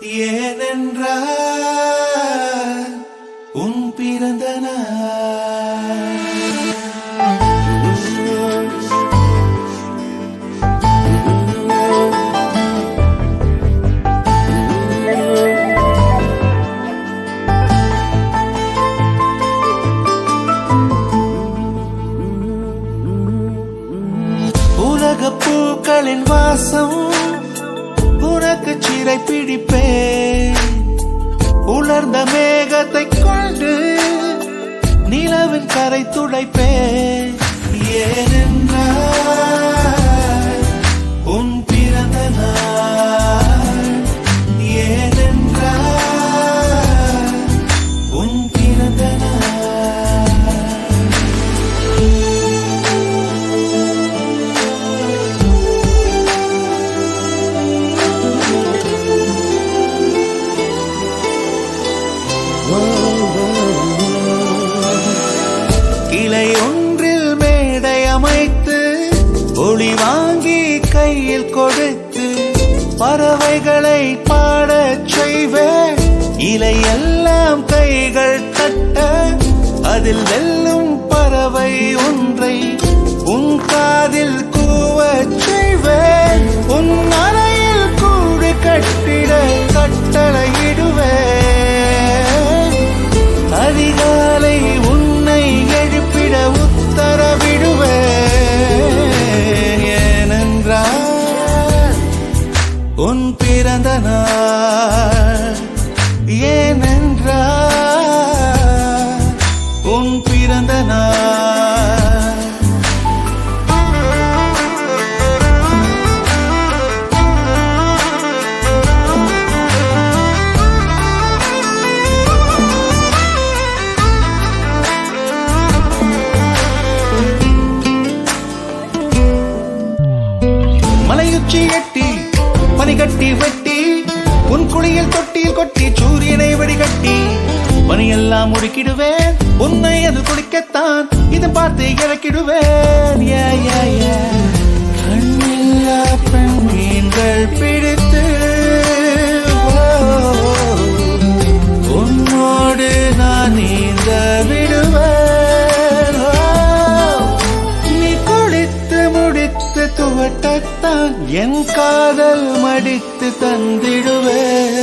ஏனென்றால் உன் பிறந்த உலக பூக்களின் வாசம் உனக்கு சிறை பிடிப்பேன். உலர்ந்த மேகத்தை கொண்டு நிலவின் கரை துடைப்பேன். ஏனென்றால் உன் பிறந்த நாள். ஏனென்றால் உன் பிறந்த கிளை ஒன்றில் மேடை அமைத்து ஒளி வாங்கி கையில் கொடுத்து பறவைகளை பாடச் செய்வேன். இலையெல்லாம் கைகள் தட்ட அதில் வெல்லும் பறவை ஒன்றை உன் காதில் கூவச் செய்வேன். உன் அறையில் கூடு கட்டிட கட்டளையிடுவேன். அதிகாலை உன்னை எழுப்பிட உத்தரவிடுவேன். ஏனென்றால் உன் பிறந்த நாள். ஏனென்றால் உன் பிறந்த நாள். மலையுச்சி எட்டி பனிகட்டி வெட்டி உன் குளியில் தொட்டியில் கொட்டி சூரியனை வடிகட்டி பனியெல்லாம் முடுக்கிடுவேன். உன்னை அது குளிக்கத்தான் இதை பார்த்து இறக்கிடுவேன். கண்ணில்லா பெண் மீன்கள் பிடித்து உன்னோடு நான் நீந்த விடுவேன். நீ குளித்து முடித்து துவட்டத்தான் என் காதல் மடித்து தந்திடுவேன்.